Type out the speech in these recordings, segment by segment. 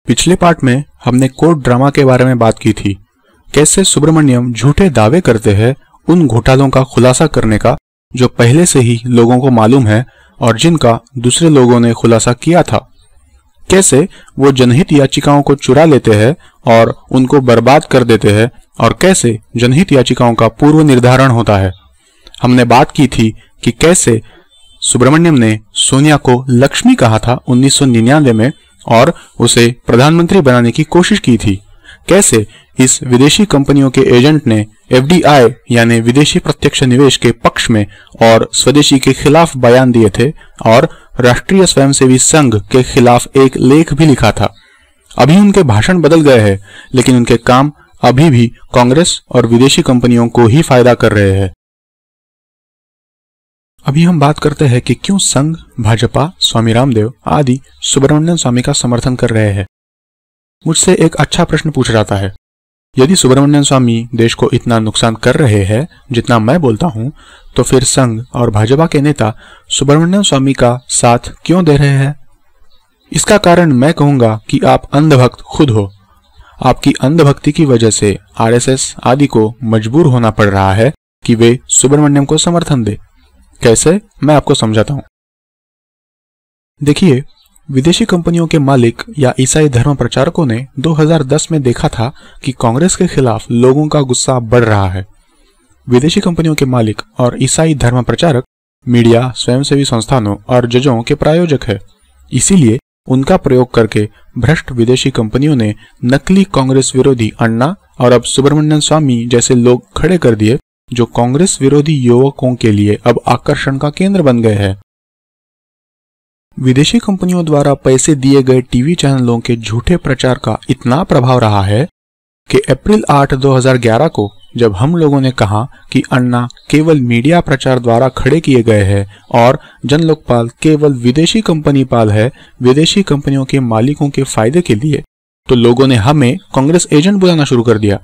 पिछले पार्ट में हमने कोर्ट ड्रामा के बारे में बात की थी। कैसे सुब्रमण्यम झूठे दावे करते हैं उन घोटालों का खुलासा करने का जो पहले से ही लोगों को मालूम है और जिनका दूसरे लोगों ने खुलासा किया था। कैसे वो जनहित याचिकाओं को चुरा लेते हैं और उनको बर्बाद कर देते हैं और कैसे जनहित याचिकाओं का पूर्व निर्धारण होता है। हमने बात की थी कि कैसे सुब्रमण्यम ने सोनिया को लक्ष्मी कहा था 1999 में और उसे प्रधानमंत्री बनाने की कोशिश की थी। कैसे इस विदेशी कंपनियों के एजेंट ने FDI यानी विदेशी प्रत्यक्ष निवेश के पक्ष में और स्वदेशी के खिलाफ बयान दिए थे और राष्ट्रीय स्वयंसेवी संघ के खिलाफ एक लेख भी लिखा था। अभी उनके भाषण बदल गए हैं, लेकिन उनके काम अभी भी कांग्रेस और विदेशी कंपनियों को ही फायदा कर रहे हैं। अभी हम बात करते हैं कि क्यों संघ, भाजपा, स्वामी रामदेव आदि सुब्रमण्यम स्वामी का समर्थन कर रहे हैं। मुझसे एक अच्छा प्रश्न पूछा जाता है, यदि सुब्रमण्यम स्वामी देश को इतना नुकसान कर रहे हैं जितना मैं बोलता हूं, तो फिर संघ और भाजपा के नेता सुब्रमण्यम स्वामी का साथ क्यों दे रहे हैं? इसका कारण मैं कहूंगा कि आप अंधभक्त खुद हो। आपकी अंधभक्ति की वजह से RSS आदि को मजबूर होना पड़ रहा है कि वे सुब्रमण्यम को समर्थन दे। कैसे, मैं आपको समझाता हूं। देखिए, विदेशी कंपनियों के मालिक या ईसाई धर्म प्रचारकों ने 2010 में देखा था कि कांग्रेस के खिलाफ लोगों का गुस्सा बढ़ रहा है। विदेशी कंपनियों के मालिक और ईसाई धर्म प्रचारक मीडिया, स्वयंसेवी संस्थानों और जजों के प्रायोजक है। इसीलिए उनका प्रयोग करके भ्रष्ट विदेशी कंपनियों ने नकली कांग्रेस विरोधी अन्ना और अब सुब्रमण्यम स्वामी जैसे लोग खड़े कर दिए जो कांग्रेस विरोधी युवकों के लिए अब आकर्षण का केंद्र बन गए हैं। विदेशी कंपनियों द्वारा पैसे दिए गए टीवी चैनलों के झूठे प्रचार का इतना प्रभाव रहा है कि अप्रैल 8, 2011 को जब हम लोगों ने कहा कि अन्ना केवल मीडिया प्रचार द्वारा खड़े किए गए हैं और जन लोकपाल केवल विदेशी कंपनी पाल है, विदेशी कंपनियों के मालिकों के फायदे के लिए, तो लोगों ने हमें कांग्रेस एजेंट बुलाना शुरू कर दिया।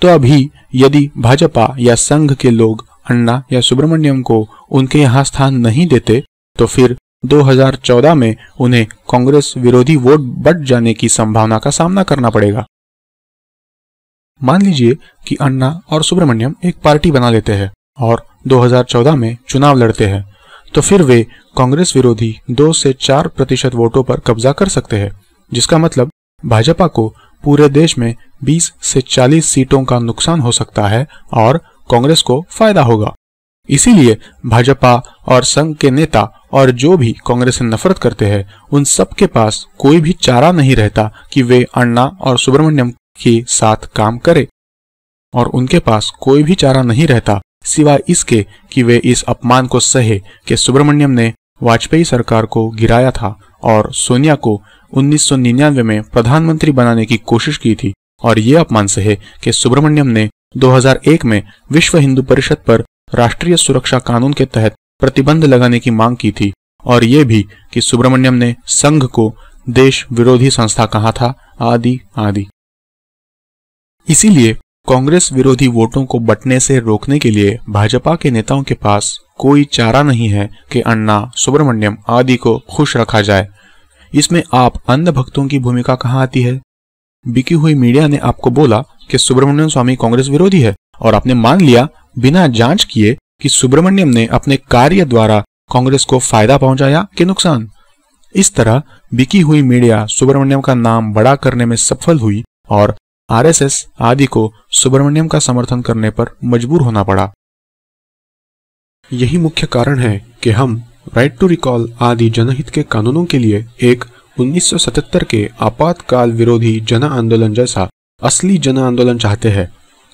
तो अभी यदि भाजपा या संघ के लोग अन्ना या सुब्रमण्यम को उनके यहाँ स्थान नहीं देते, तो फिर 2014 में उन्हें कांग्रेस विरोधी वोट बढ़ जाने की संभावना का सामना करना पड़ेगा। मान लीजिए कि अन्ना और सुब्रमण्यम एक पार्टी बना लेते हैं और 2014 में चुनाव लड़ते हैं, तो फिर वे कांग्रेस विरोधी 2 से 4% वोटों पर कब्जा कर सकते हैं, जिसका मतलब भाजपा को पूरे देश में 20 से 40 सीटों का नुकसान हो सकता है और कांग्रेस को फायदा होगा। इसीलिए भाजपा और संघ के नेता और जो भी कांग्रेस से नफरत करते हैं, उन सब के पास कोई भी चारा नहीं रहता कि वे अन्ना और सुब्रमण्यम के साथ काम करें, और उनके पास कोई भी चारा नहीं रहता सिवाय इसके कि वे इस अपमान को सहे कि सुब्रमण्यम ने वाजपेयी सरकार को गिराया था और सोनिया को 1999 में प्रधानमंत्री बनाने की कोशिश की थी, और ये अपमान सहे कि सुब्रमण्यम ने 2001 में विश्व हिंदू परिषद पर राष्ट्रीय सुरक्षा कानून के तहत प्रतिबंध लगाने की मांग की थी, और ये भी कि सुब्रमण्यम ने संघ को देश विरोधी संस्था कहा था, आदि आदि। इसीलिए कांग्रेस विरोधी वोटों को बंटने से रोकने के लिए भाजपा के नेताओं के पास कोई चारा नहीं है कि अन्ना, सुब्रमण्यम आदि को खुश रखा जाए। इसमें आप अंधभक्तों की भूमिका कहाँ आती है? बिकी हुई मीडिया ने आपको बोला कि सुब्रमण्यम स्वामी कांग्रेस विरोधी है और आपने मान लिया बिना जांच किए कि सुब्रमण्यम ने अपने कार्य द्वारा कांग्रेस को फायदा पहुंचाया कि नुकसान। इस तरह बिकी हुई मीडिया सुब्रमण्यम का नाम बड़ा करने में सफल हुई और RSS आदि को सुब्रमण्यम का समर्थन करने पर मजबूर होना पड़ा। यही मुख्य कारण है कि हम राइट टू रिकॉल आदि जनहित के कानूनों के लिए एक 1977 के आपातकाल विरोधी जन आंदोलन जैसा असली जन आंदोलन चाहते हैं,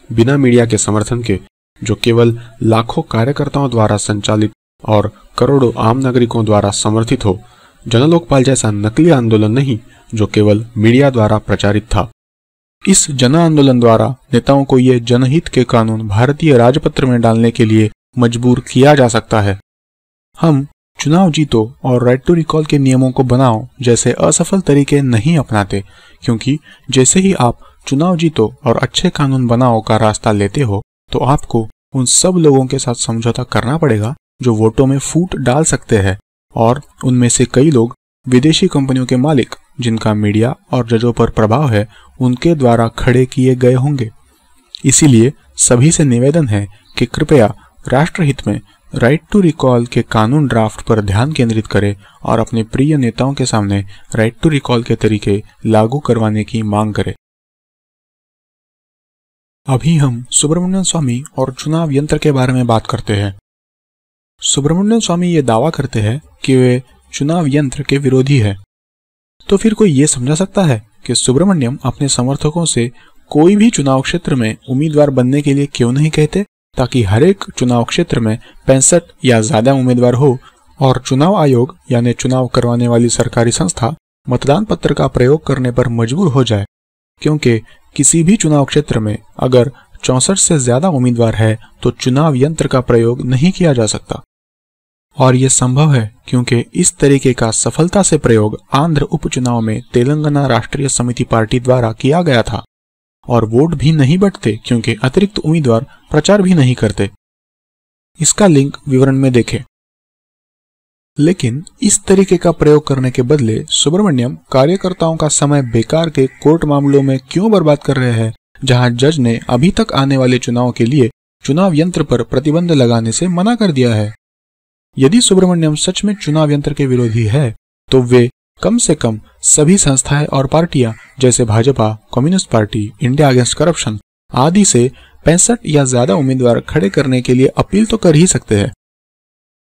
बिना मीडिया के समर्थन के, जो केवल लाखों कार्यकर्ताओं द्वारा संचालित और करोड़ों आम नागरिकों द्वारा समर्थित हो। जनलोकपाल जैसा नकली आंदोलन नहीं जो केवल मीडिया द्वारा प्रचारित था। इस जन आंदोलन द्वारा नेताओं को ये जनहित के कानून भारतीय राजपत्र में डालने के लिए मजबूर किया जा सकता है। हम चुनाव जीतो और राइट टू रिकॉल के नियमों को बनाओ जैसे असफल तरीके नहीं अपनाते, क्योंकि जैसे ही आप चुनाव जीतो और अच्छे कानून बनाओ का रास्ता लेते हो, तो आपको उन सब लोगों के साथ समझौता करना पड़ेगा जो वोटों में फूट डाल सकते हैं, और उनमें से कई लोग विदेशी कंपनियों के मालिक जिनका मीडिया और जजों पर प्रभाव है उनके द्वारा खड़े किए गए होंगे। इसीलिए सभी से निवेदन है कि कृपया राष्ट्रहित में राइट टू रिकॉल के कानून ड्राफ्ट पर ध्यान केंद्रित करें और अपने प्रिय नेताओं के सामने राइट टू रिकॉल के तरीके लागू करवाने की मांग करें। अभी हम सुब्रमण्यम स्वामी और चुनाव यंत्र के बारे में बात करते हैं। सुब्रमण्यम स्वामी ये दावा करते हैं कि वे चुनाव यंत्र के विरोधी है। तो फिर कोई ये समझा सकता है कि सुब्रमण्यम अपने समर्थकों से कोई भी चुनाव क्षेत्र में उम्मीदवार बनने के लिए क्यों नहीं कहते, ताकि हर एक चुनाव क्षेत्र में 65 या ज्यादा उम्मीदवार हो और चुनाव आयोग यानी चुनाव करवाने वाली सरकारी संस्था मतदान पत्र का प्रयोग करने पर मजबूर हो जाए, क्योंकि किसी भी चुनाव क्षेत्र में अगर 64 से ज्यादा उम्मीदवार है तो चुनाव यंत्र का प्रयोग नहीं किया जा सकता। और ये संभव है क्योंकि इस तरीके का सफलता से प्रयोग आंध्र उपचुनाव में तेलंगाना राष्ट्रीय समिति पार्टी द्वारा किया गया था और वोट भी नहीं बंटते क्योंकि अतिरिक्त उम्मीदवार प्रचार भी नहीं करते। इसका लिंक विवरण में देखें। लेकिन इस तरीके का प्रयोग करने के बदले सुब्रमण्यम कार्यकर्ताओं का समय बेकार के कोर्ट मामलों में क्यों बर्बाद कर रहे हैं, जहां जज ने अभी तक आने वाले चुनाव के लिए चुनाव यंत्र पर प्रतिबंध लगाने से मना कर दिया है। यदि सुब्रमण्यम सच में चुनाव यंत्र के विरोधी है तो वे कम से कम सभी संस्थाएं और पार्टियां जैसे Bhajpa, communist party, India against corruption आदि से 65 या ज्यादा उम्मीदवार खड़े करने के लिए अपील तो कर ही सकते हैं।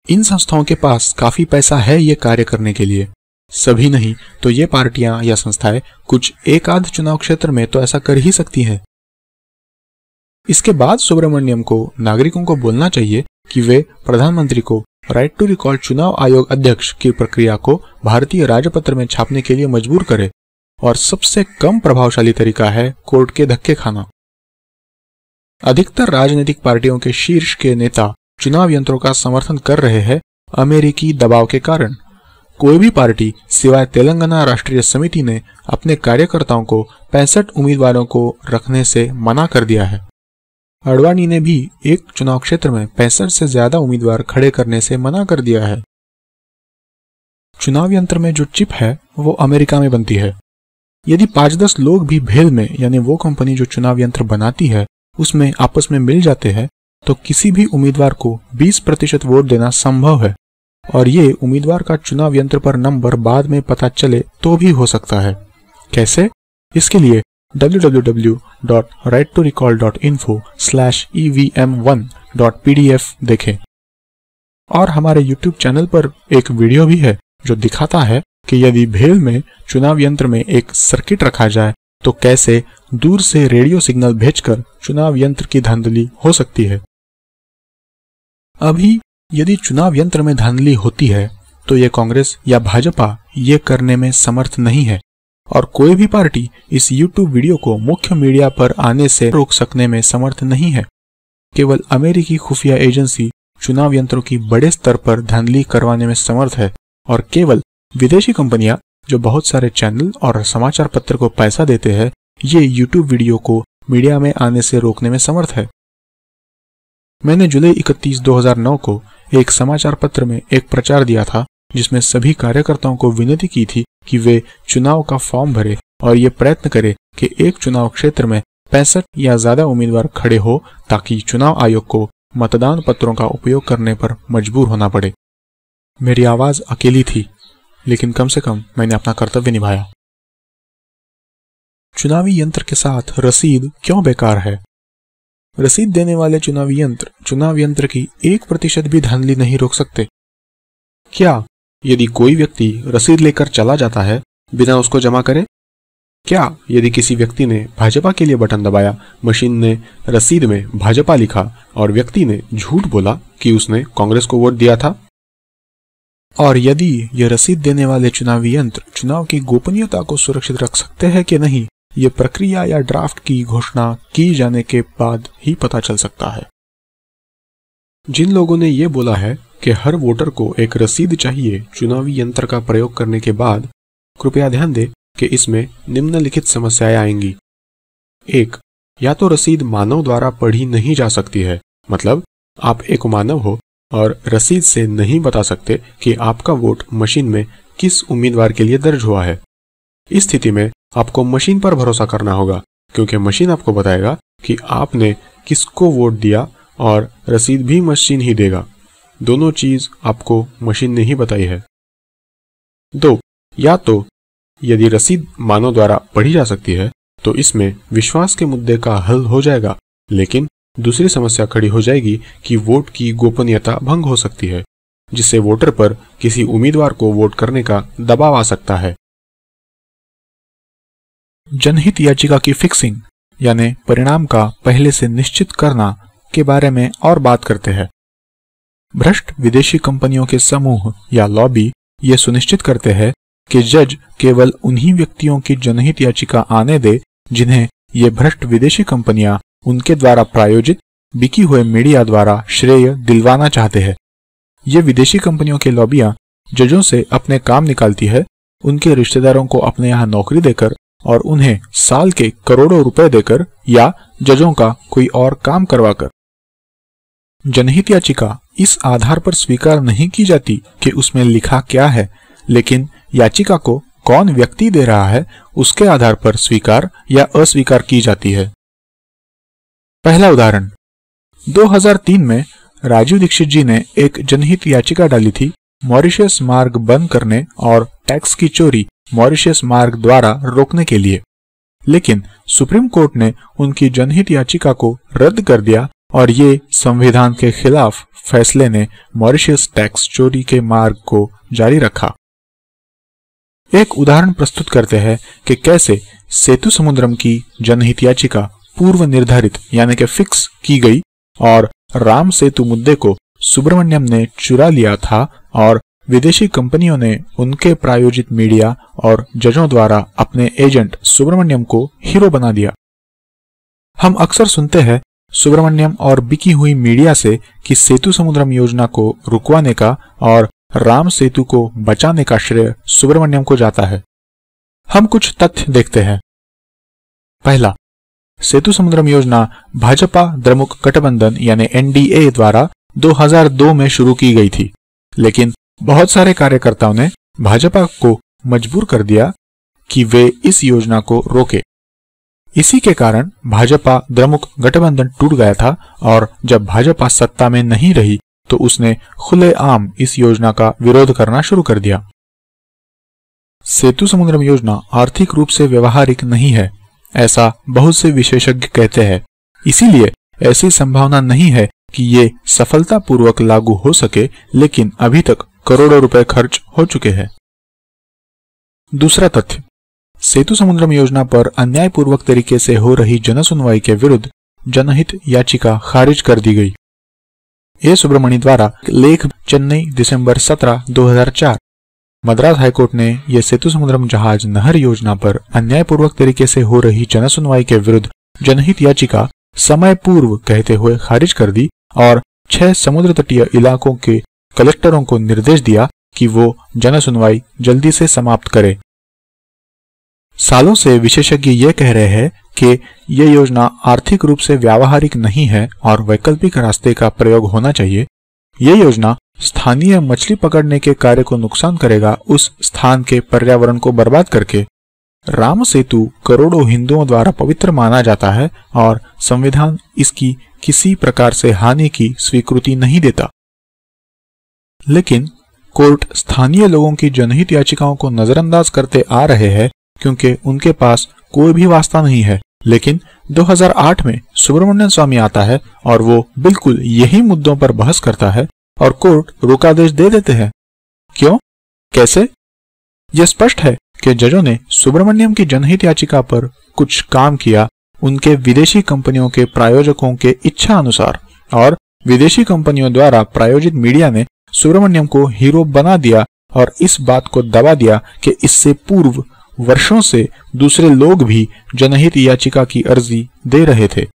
इन संस्थाओं के पास काफी पैसा है ये कार्य करने के लिए। सभी नहीं तो ये पार्टियां या संस्थाएं कुछ एक आध चुनाव क्षेत्र में तो ऐसा कर ही सकती हैं। इसके बाद सुब्रमण्यम को नागरिकों को बोलना चाहिए कि वे प्रधानमंत्री को राइट टू रिकॉल चुनाव आयोग अध्यक्ष की प्रक्रिया को भारतीय राजपत्र में छापने के लिए मजबूर करे, और सबसे कम प्रभावशाली तरीका है कोर्ट के धक्के खाना। अधिकतर राजनीतिक पार्टियों के शीर्ष के नेता चुनाव यंत्रों का समर्थन कर रहे हैं अमेरिकी दबाव के कारण। कोई भी पार्टी सिवाय तेलंगाना राष्ट्रीय समिति ने अपने कार्यकर्ताओं को 65 उम्मीदवारों को रखने से मना कर दिया है। अडवाणी ने भी एक चुनाव क्षेत्र में 65 से ज्यादा उम्मीदवार खड़े करने से मना कर दिया है। चुनाव यंत्र में जो चिप है वो अमेरिका में बनती है। यदि 5-10 लोग भी भेल में यानी वो कंपनी जो चुनाव यंत्र बनाती है उसमें आपस में मिल जाते हैं तो किसी भी उम्मीदवार को 20% वोट देना संभव है, और ये उम्मीदवार का चुनाव यंत्र पर नंबर बाद में पता चले तो भी हो सकता है। कैसे? इसके लिए www.righttorecall.info/evm1.pdf देखें। और हमारे YouTube चैनल पर एक वीडियो भी है जो दिखाता है कि यदि भेल में चुनाव यंत्र में एक सर्किट रखा जाए तो कैसे दूर से रेडियो सिग्नल भेजकर चुनाव यंत्र की धांधली हो सकती है। अभी यदि चुनाव यंत्र में धांधली होती है तो ये कांग्रेस या भाजपा ये करने में समर्थ नहीं है, और कोई भी पार्टी इस YouTube वीडियो को मुख्य मीडिया पर आने से रोक सकने में समर्थ नहीं है। केवल अमेरिकी खुफिया एजेंसी चुनाव यंत्रों की बड़े स्तर पर धांधली करवाने में समर्थ है, और केवल विदेशी कंपनियां जो बहुत सारे चैनल और समाचार पत्र को पैसा देते हैं ये YouTube वीडियो को मीडिया में आने से रोकने में समर्थ है। मैंने जुलाई 31, 2009 को एक समाचार पत्र में एक प्रचार दिया था जिसमें सभी कार्यकर्ताओं को विनती की थी कि वे चुनाव का फॉर्म भरे और ये प्रयत्न करें कि एक चुनाव क्षेत्र में 65 या ज्यादा उम्मीदवार खड़े हो ताकि चुनाव आयोग को मतदान पत्रों का उपयोग करने पर मजबूर होना पड़े। मेरी आवाज अकेली थी, लेकिन कम से कम मैंने अपना कर्तव्य निभाया। चुनावी यंत्र के साथ रसीद क्यों बेकार है? रसीद देने वाले चुनावी यंत्र चुनाव यंत्र की 1% भी धांधली नहीं रोक सकते। क्या यदि कोई व्यक्ति रसीद लेकर चला जाता है बिना उसको जमा करे? क्या यदि किसी व्यक्ति ने भाजपा के लिए बटन दबाया, मशीन ने रसीद में भाजपा लिखा और व्यक्ति ने झूठ बोला कि उसने कांग्रेस को वोट दिया था? और यदि ये रसीद देने वाले चुनावी यंत्र चुनाव की गोपनीयता को सुरक्षित रख सकते हैं कि नहीं, ये प्रक्रिया या ड्राफ्ट की घोषणा की जाने के बाद ही पता चल सकता है। जिन लोगों ने ये बोला है कि हर वोटर को एक रसीद चाहिए चुनावी यंत्र का प्रयोग करने के बाद, कृपया ध्यान दें कि इसमें निम्नलिखित समस्याएं आएंगी। 1. या तो रसीद मानव द्वारा पढ़ी नहीं जा सकती है, मतलब आप एक मानव हो और रसीद से नहीं बता सकते कि आपका वोट मशीन में किस उम्मीदवार के लिए दर्ज हुआ है। इस स्थिति में आपको मशीन पर भरोसा करना होगा, क्योंकि मशीन आपको बताएगा कि आपने किसको वोट दिया और रसीद भी मशीन ही देगा। दोनों चीज आपको मशीन ने ही बताई है। 2. या तो यदि रसीद मानव द्वारा पढ़ी जा सकती है तो इसमें विश्वास के मुद्दे का हल हो जाएगा, लेकिन दूसरी समस्या खड़ी हो जाएगी कि वोट की गोपनीयता भंग हो सकती है, जिससे वोटर पर किसी उम्मीदवार को वोट करने का दबाव आ सकता है। जनहित याचिका की फिक्सिंग यानी परिणाम का पहले से निश्चित करना के बारे में और बात करते हैं। भ्रष्ट विदेशी कंपनियों के समूह या लॉबी ये सुनिश्चित करते हैं कि जज केवल उन्हीं व्यक्तियों की जनहित याचिका आने दे जिन्हें ये भ्रष्ट विदेशी कंपनियां उनके द्वारा प्रायोजित बिकी हुए मीडिया द्वारा श्रेय दिलवाना चाहते हैं। ये विदेशी कंपनियों के लॉबियां जजों से अपने काम निकालती है, उनके रिश्तेदारों को अपने यहाँ नौकरी देकर और उन्हें साल के करोड़ों रुपए देकर या जजों का कोई और काम करवाकर। जनहित याचिका इस आधार पर स्वीकार नहीं की जाती कि उसमें लिखा क्या है, लेकिन याचिका को कौन व्यक्ति दे रहा है उसके आधार पर स्वीकार या अस्वीकार की जाती है। पहला उदाहरण, 2003 में राजीव दीक्षित जी ने एक जनहित याचिका डाली थी मॉरिशस मार्ग बंद करने और टैक्स की चोरी मॉरिशस मार्ग द्वारा रोकने के लिए, लेकिन सुप्रीम कोर्ट ने उनकी जनहित याचिका को रद्द कर दिया और ये संविधान के खिलाफ फैसले ने मॉरिशस टैक्स चोरी के मार्ग को जारी रखा। एक उदाहरण प्रस्तुत करते हैं कि कैसे सेतु समुद्रम की जनहित याचिका पूर्व निर्धारित यानी कि फिक्स की गई और राम सेतु मुद्दे को सुब्रमण्यम ने चुरा लिया था और विदेशी कंपनियों ने उनके प्रायोजित मीडिया और जजों द्वारा अपने एजेंट सुब्रमण्यम को हीरो बना दिया। हम अक्सर सुनते हैं सुब्रमण्यम और बिकी हुई मीडिया से कि सेतु समुद्रम योजना को रुकवाने का और राम सेतु को बचाने का श्रेय सुब्रमण्यम को जाता है। हम कुछ तथ्य देखते हैं। पहला, सेतु समुद्रम योजना भाजपा द्रमुक गठबंधन यानी एनडीए द्वारा 2002 में शुरू की गई थी, लेकिन बहुत सारे कार्यकर्ताओं ने भाजपा को मजबूर कर दिया कि वे इस योजना को रोके। इसी के कारण भाजपा द्रमुक गठबंधन टूट गया था और जब भाजपा सत्ता में नहीं रही तो उसने खुलेआम इस योजना का विरोध करना शुरू कर दिया। सेतु समुद्रम योजना आर्थिक रूप से व्यवहारिक नहीं है, ऐसा बहुत से विशेषज्ञ कहते हैं। इसीलिए ऐसी संभावना नहीं है कि ये सफलतापूर्वक लागू हो सके, लेकिन अभी तक करोड़ों रुपए खर्च हो चुके हैं। दूसरा तथ्य, सेतु समुद्रम योजना पर अन्यायपूर्वक तरीके से हो रही जनसुनवाई के विरुद्ध जनहित याचिका खारिज कर दी गई। ए सुब्रमणी द्वारा लेख चेन्नई दिसंबर 17, 2004। मद्रास हाईकोर्ट ने यह सेतु समुद्रम जहाज नहर योजना पर अन्यायपूर्वक तरीके से हो रही जनसुनवाई के विरुद्ध जनहित याचिका समय पूर्व कहते हुए खारिज कर दी और 6 समुद्र तटीय इलाकों के कलेक्टरों को निर्देश दिया कि वो जनसुनवाई जल्दी से समाप्त करें। सालों से विशेषज्ञ ये कह रहे हैं कि यह योजना आर्थिक रूप से व्यावहारिक नहीं है और वैकल्पिक रास्ते का प्रयोग होना चाहिए। यह योजना स्थानीय मछली पकड़ने के कार्य को नुकसान करेगा, उस स्थान के पर्यावरण को बर्बाद करके। राम सेतु करोड़ों हिंदुओं द्वारा पवित्र माना जाता है और संविधान इसकी किसी प्रकार से हानि की स्वीकृति नहीं देता। लेकिन कोर्ट स्थानीय लोगों की जनहित याचिकाओं को नजरअंदाज करते आ रहे हैं क्योंकि उनके पास कोई भी वास्ता नहीं है। लेकिन 2008 में सुब्रमण्यम स्वामी आता है और वो बिल्कुल यही मुद्दों पर बहस करता है और कोर्ट रोकादेश दे देते हैं। क्यों? कैसे? यह स्पष्ट है कि जजों ने सुब्रमण्यम की जनहित याचिका पर कुछ काम किया उनके विदेशी कंपनियों के प्रायोजकों के इच्छा अनुसार, और विदेशी कंपनियों द्वारा प्रायोजित मीडिया ने सुब्रमण्यम को हीरो बना दिया और इस बात को दबा दिया कि इससे पूर्व वर्षों से दूसरे लोग भी जनहित याचिका की अर्जी दे रहे थे।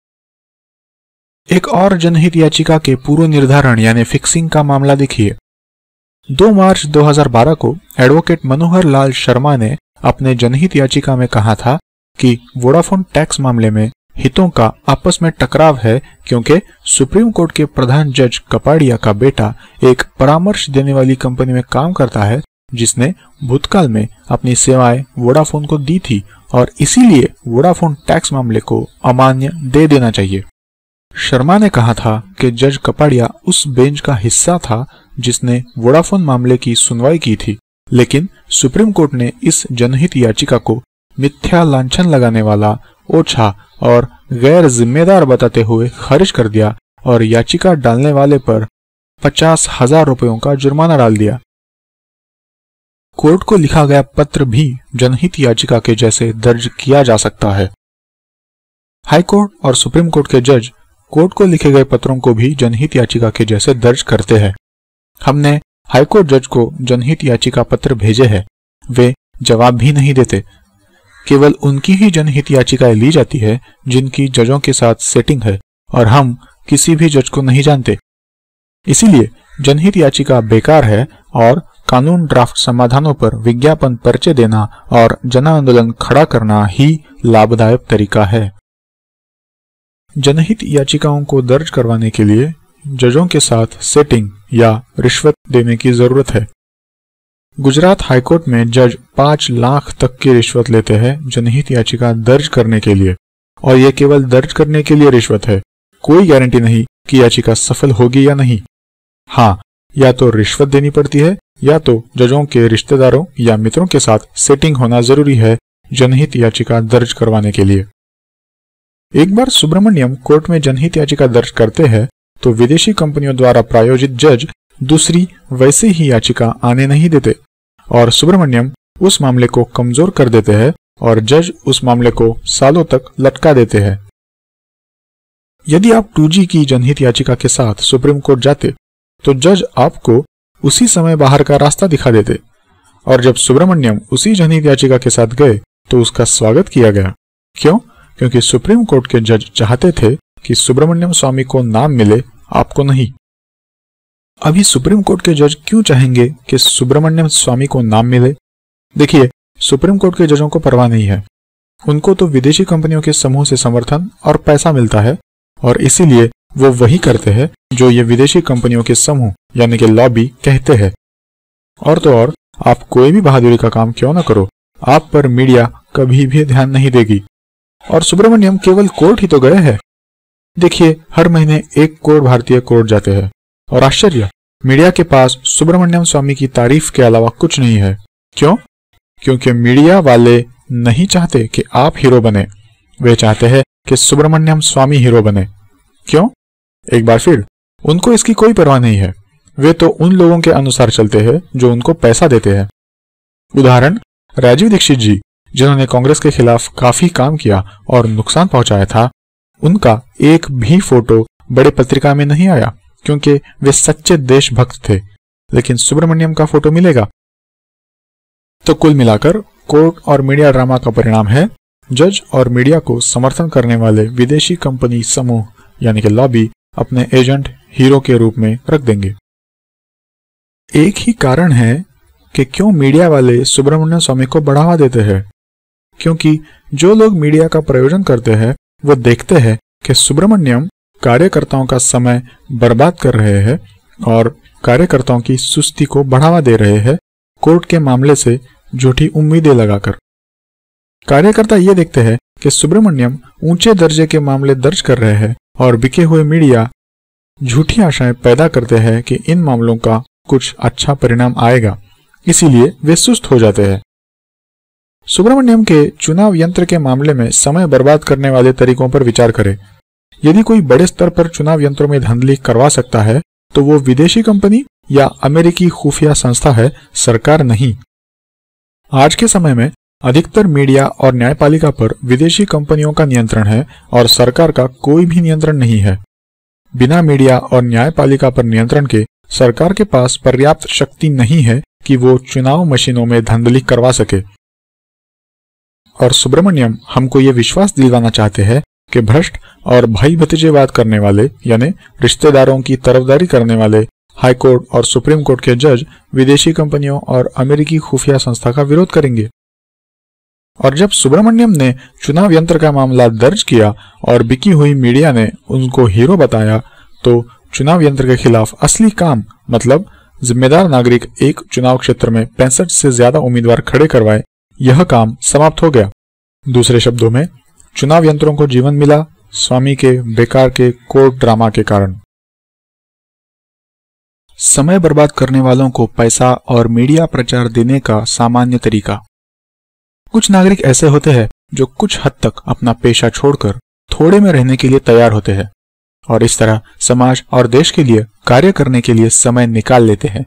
एक और जनहित याचिका के पूर्व निर्धारण यानी फिक्सिंग का मामला देखिए। 2 मार्च 2012 को एडवोकेट मनोहर लाल शर्मा ने अपने जनहित याचिका में कहा था कि वोडाफोन टैक्स मामले में हितों का आपस में टकराव है क्योंकि सुप्रीम कोर्ट के प्रधान जज कपाड़िया का बेटा एक परामर्श देने वाली कंपनी में काम करता है जिसने भूतकाल में अपनी सेवाएं वोडाफोन को दी थी और इसीलिए वोडाफोन टैक्स मामले को अमान्य दे देना चाहिए। शर्मा ने कहा था कि जज कपाड़िया उस बेंच का हिस्सा था जिसने वोडाफोन मामले की सुनवाई की थी, लेकिन सुप्रीम कोर्ट ने इस जनहित याचिका को मिथ्या लांछन लगाने वाला, ओछा और गैर जिम्मेदार बताते हुए खारिज कर दिया और याचिका डालने वाले पर 50,000 रुपयों का जुर्माना डाल दिया। कोर्ट को लिखा गया पत्र भी जनहित याचिका के जैसे दर्ज किया जा सकता है। हाई कोर्ट और सुप्रीम कोर्ट के जज कोर्ट को लिखे गए पत्रों को भी जनहित याचिका के जैसे दर्ज करते हैं। हमने हाईकोर्ट जज को जनहित याचिका पत्र भेजे हैं, वे जवाब भी नहीं देते। केवल उनकी ही जनहित याचिकाएं ली जाती है जिनकी जजों के साथ सेटिंग है और हम किसी भी जज को नहीं जानते। इसीलिए जनहित याचिका बेकार है और कानून ड्राफ्ट समाधानों पर विज्ञापन पर्चे देना और जन आंदोलन खड़ा करना ही लाभदायक तरीका है। जनहित याचिकाओं को दर्ज करवाने के लिए जजों के साथ सेटिंग या रिश्वत देने की जरूरत है। गुजरात हाईकोर्ट में जज 5 लाख तक की रिश्वत लेते हैं जनहित याचिका दर्ज करने के लिए, और यह केवल दर्ज करने के लिए रिश्वत है। कोई गारंटी नहीं कि याचिका सफल होगी या नहीं। हाँ, या तो रिश्वत देनी पड़ती है या तो जजों के रिश्तेदारों या मित्रों के साथ सेटिंग होना जरूरी है जनहित याचिका दर्ज करवाने के लिए। एक बार सुब्रमण्यम कोर्ट में जनहित याचिका दर्ज करते हैं तो विदेशी कंपनियों द्वारा प्रायोजित जज दूसरी वैसी ही याचिका आने नहीं देते और सुब्रमण्यम उस मामले को कमजोर कर देते हैं और जज उस मामले को सालों तक लटका देते हैं। यदि आप 2G की जनहित याचिका के साथ सुप्रीम कोर्ट जाते तो जज आपको उसी समय बाहर का रास्ता दिखा देते, और जब सुब्रमण्यम उसी जनहित याचिका के साथ गए तो उसका स्वागत किया गया। क्यों? क्योंकि सुप्रीम कोर्ट के जज चाहते थे कि सुब्रमण्यम स्वामी को नाम मिले, आपको नहीं। अभी सुप्रीम कोर्ट के जज क्यों चाहेंगे कि सुब्रमण्यम स्वामी को नाम मिले? देखिए, सुप्रीम कोर्ट के जजों को परवाह नहीं है। उनको तो विदेशी कंपनियों के समूह से समर्थन और पैसा मिलता है और इसीलिए वो वही करते हैं जो ये विदेशी कंपनियों के समूह यानी कि लॉबी कहते हैं। और तो और, आप कोई भी बहादुरी का काम क्यों ना करो, आप पर मीडिया कभी भी ध्यान नहीं देगी। और सुब्रमण्यम केवल कोर्ट ही तो गए हैं। देखिए, हर महीने 1 करोड़ भारतीय कोर्ट जाते हैं और आश्चर्य, मीडिया के पास सुब्रमण्यम स्वामी की तारीफ के अलावा कुछ नहीं है। क्यों? क्योंकि मीडिया वाले नहीं चाहते कि आप हीरो बने, वे चाहते हैं कि सुब्रमण्यम स्वामी हीरो बने। क्यों? एक बार फिर, उनको इसकी कोई परवाह नहीं है। वे तो उन लोगों के अनुसार चलते हैं जो उनको पैसा देते हैं। उदाहरण, राजीव दीक्षित जी, जिन्होंने कांग्रेस के खिलाफ काफी काम किया और नुकसान पहुंचाया था, उनका एक भी फोटो बड़े पत्रिका में नहीं आया क्योंकि वे सच्चे देशभक्त थे। लेकिन सुब्रमण्यम का फोटो मिलेगा। तो कुल मिलाकर कोर्ट और मीडिया ड्रामा का परिणाम है जज और मीडिया को समर्थन करने वाले विदेशी कंपनी समूह यानी कि लॉबी अपने एजेंट हीरो के रूप में रख देंगे। एक ही कारण है कि क्यों मीडिया वाले सुब्रमण्यम स्वामी को बढ़ावा देते हैं, क्योंकि जो लोग मीडिया का प्रयोजन करते हैं वो देखते हैं कि सुब्रमण्यम कार्यकर्ताओं का समय बर्बाद कर रहे हैं और कार्यकर्ताओं की सुस्ती को बढ़ावा दे रहे हैं कोर्ट के मामले से झूठी उम्मीदें लगाकर। कार्यकर्ता ये देखते हैं कि सुब्रमण्यम ऊंचे दर्जे के मामले दर्ज कर रहे हैं और बिके हुए मीडिया झूठी आशाएं पैदा करते हैं कि इन मामलों का कुछ अच्छा परिणाम आएगा, इसीलिए वे सुस्त हो जाते हैं। सुब्रमण्यम के चुनाव यंत्र के मामले में समय बर्बाद करने वाले तरीकों पर विचार करें। यदि कोई बड़े स्तर पर चुनाव यंत्रों में धांधली करवा सकता है तो वो विदेशी कंपनी या अमेरिकी खुफिया संस्था है, सरकार नहीं। आज के समय में अधिकतर मीडिया और न्यायपालिका पर विदेशी कंपनियों का नियंत्रण है और सरकार का कोई भी नियंत्रण नहीं है। बिना मीडिया और न्यायपालिका पर नियंत्रण के सरकार के पास पर्याप्त शक्ति नहीं है कि वो चुनाव मशीनों में धांधली करवा सके। और सुब्रमण्यम हमको ये विश्वास दिलवाना चाहते हैं कि भ्रष्ट और भाई भतीजेवाद करने वाले यानी रिश्तेदारों की तरफदारी करने वाले हाईकोर्ट और सुप्रीम कोर्ट के जज विदेशी कंपनियों और अमेरिकी खुफिया संस्था का विरोध करेंगे। और जब सुब्रमण्यम ने चुनाव यंत्र का मामला दर्ज किया और बिकी हुई मीडिया ने उनको हीरो बताया तो चुनाव यंत्र के खिलाफ असली काम मतलब जिम्मेदार नागरिक एक चुनाव क्षेत्र में 65 से ज्यादा उम्मीदवार खड़े करवाए, यह काम समाप्त हो गया। दूसरे शब्दों में, चुनाव यंत्रों को जीवन मिला स्वामी के बेकार के कोर्ट ड्रामा के कारण। समय बर्बाद करने वालों को पैसा और मीडिया प्रचार देने का सामान्य तरीका। कुछ नागरिक ऐसे होते हैं जो कुछ हद तक अपना पेशा छोड़कर थोड़े में रहने के लिए तैयार होते हैं और इस तरह समाज और देश के लिए कार्य करने के लिए समय निकाल लेते हैं।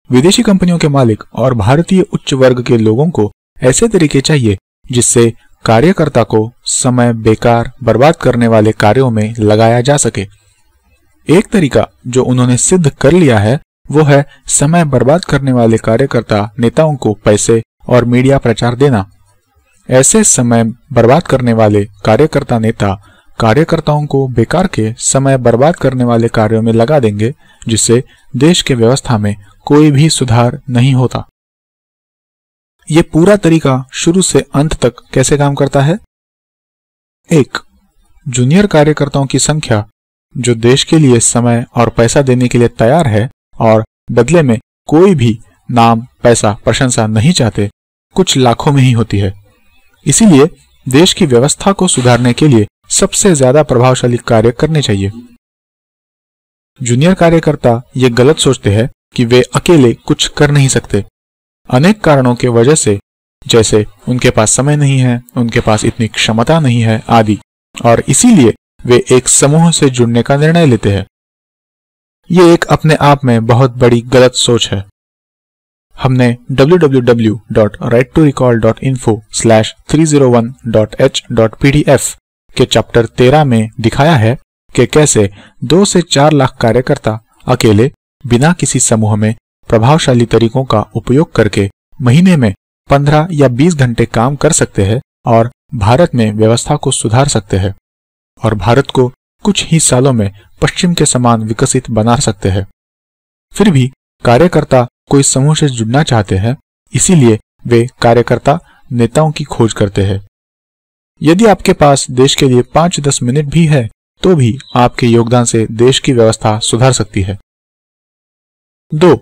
विदेशी कंपनियों के मालिक और भारतीय उच्च वर्ग के लोगों को ऐसे तरीके चाहिए जिससे कार्यकर्ता को समय बेकार बर्बाद करने वाले कार्यों में लगाया जा सके। एक तरीका जो उन्होंने सिद्ध कर लिया है वो है समय बर्बाद करने वाले कार्यकर्ता नेताओं को पैसे और मीडिया प्रचार देना। ऐसे समय बर्बाद करने वाले कार्यकर्ता नेता कार्यकर्ताओं को बेकार के समय बर्बाद करने वाले कार्यों में लगा देंगे जिससे देश के व्यवस्था में कोई भी सुधार नहीं होता। ये पूरा तरीका शुरू से अंत तक कैसे काम करता है? 1. जूनियर कार्यकर्ताओं की संख्या जो देश के लिए समय और पैसा देने के लिए तैयार है और बदले में कोई भी नाम, पैसा, प्रशंसा नहीं चाहते, कुछ लाखों में ही होती है। इसीलिए देश की व्यवस्था को सुधारने के लिए सबसे ज्यादा प्रभावशाली कार्य करने चाहिए। जूनियर कार्यकर्ता ये गलत सोचते हैं कि वे अकेले कुछ कर नहीं सकते, अनेक कारणों के वजह से, जैसे उनके पास समय नहीं है, उनके पास इतनी क्षमता नहीं है आदि, और इसीलिए वे एक समूह से जुड़ने का निर्णय लेते हैं। ये एक अपने आप में बहुत बड़ी गलत सोच है। हमने www.righttorecall.info/301.h.pdf के चैप्टर 13 में दिखाया है कि कैसे 2 से 4 लाख कार्यकर्ता अकेले बिना किसी समूह में प्रभावशाली तरीकों का उपयोग करके महीने में 15 या 20 घंटे काम कर सकते हैं और भारत में व्यवस्था को सुधार सकते हैं और भारत को कुछ ही सालों में पश्चिम के समान विकसित बना सकते हैं। फिर भी कार्यकर्ता कोई समूह से जुड़ना चाहते हैं, इसीलिए वे कार्यकर्ता नेताओं की खोज करते हैं। यदि आपके पास देश के लिए 5-10 मिनट भी है तो भी आपके योगदान से देश की व्यवस्था सुधार सकती है। 2.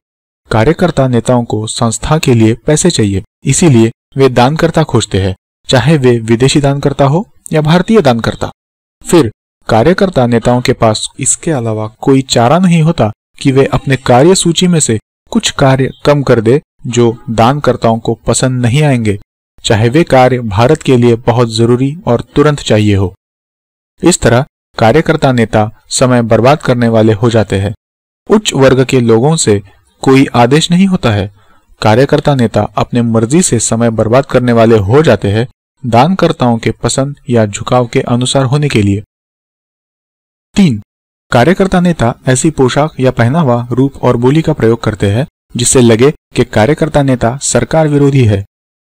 कार्यकर्ता नेताओं को संस्था के लिए पैसे चाहिए, इसीलिए वे दानकर्ता खोजते हैं, चाहे वे विदेशी दानकर्ता हो या भारतीय दानकर्ता। फिर कार्यकर्ता नेताओं के पास इसके अलावा कोई चारा नहीं होता कि वे अपने कार्य सूची में से कुछ कार्य कम कर दे जो दानकर्ताओं को पसंद नहीं आएंगे, चाहे वे कार्य भारत के लिए बहुत जरूरी और तुरंत चाहिए हो। इस तरह कार्यकर्ता नेता समय बर्बाद करने वाले हो जाते हैं। उच्च वर्ग के लोगों से कोई आदेश नहीं होता है। कार्यकर्ता नेता अपने मर्जी से समय बर्बाद करने वाले हो जाते हैं, दानकर्ताओं के पसंद या झुकाव के अनुसार होने के लिए। 3. कार्यकर्ता नेता ऐसी पोशाक या पहनावा, रूप और बोली का प्रयोग करते हैं जिससे लगे कि कार्यकर्ता नेता सरकार विरोधी है।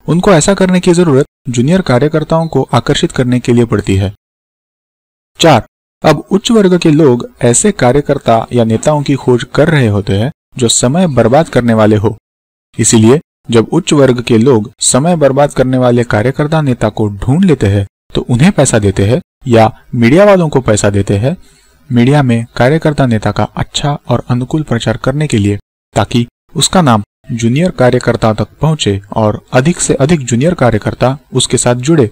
उनको ऐसा करने की जरूरत जूनियर कार्यकर्ताओं को आकर्षित करने के लिए पड़ती है। 4. अब उच्च वर्ग के लोग ऐसे कार्यकर्ता या नेताओं की खोज कर रहे होते हैं जो समय बर्बाद करने वाले हो। इसीलिए जब उच्च वर्ग के लोग समय बर्बाद करने वाले कार्यकर्ता नेता को ढूंढ लेते हैं तो उन्हें पैसा देते हैं या मीडिया वालों को पैसा देते हैं मीडिया में कार्यकर्ता नेता का अच्छा और अनुकूल प्रचार करने के लिए, ताकि उसका नाम जूनियर कार्यकर्ता तक पहुंचे और अधिक से अधिक जूनियर कार्यकर्ता उसके साथ जुड़े।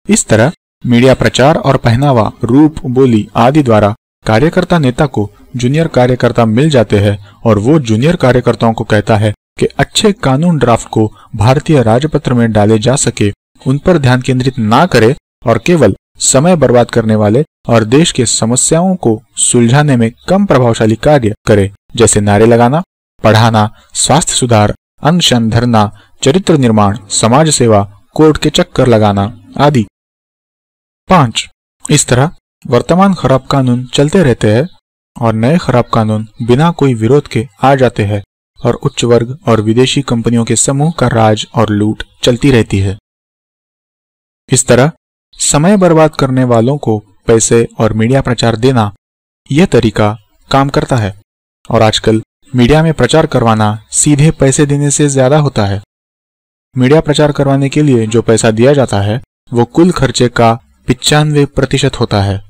इस तरह मीडिया प्रचार और पहनावा, रूप, बोली आदि द्वारा कार्यकर्ता नेता को जूनियर कार्यकर्ता मिल जाते हैं और वो जूनियर कार्यकर्ताओं को कहता है कि अच्छे कानून ड्राफ्ट को भारतीय राजपत्र में डाले जा सके, उन पर ध्यान केंद्रित ना करे और केवल समय बर्बाद करने वाले और देश के समस्याओं को सुलझाने में कम प्रभावशाली कार्य करे, जैसे नारे लगाना, पढ़ाना, स्वास्थ्य सुधार, अनशन धरना, चरित्र निर्माण, समाज सेवा, कोर्ट के चक्कर लगाना आदि। 5. इस तरह वर्तमान खराब कानून चलते रहते हैं और नए खराब कानून बिना कोई विरोध के आ जाते हैं और उच्च वर्ग और विदेशी कंपनियों के समूह का राज और लूट चलती रहती है। इस तरह समय बर्बाद करने वालों को पैसे और मीडिया प्रचार देना, यह तरीका काम करता है और आजकल मीडिया में प्रचार करवाना सीधे पैसे देने से ज्यादा होता है। मीडिया प्रचार करवाने के लिए जो पैसा दिया जाता है वो कुल खर्चे का 95% होता है।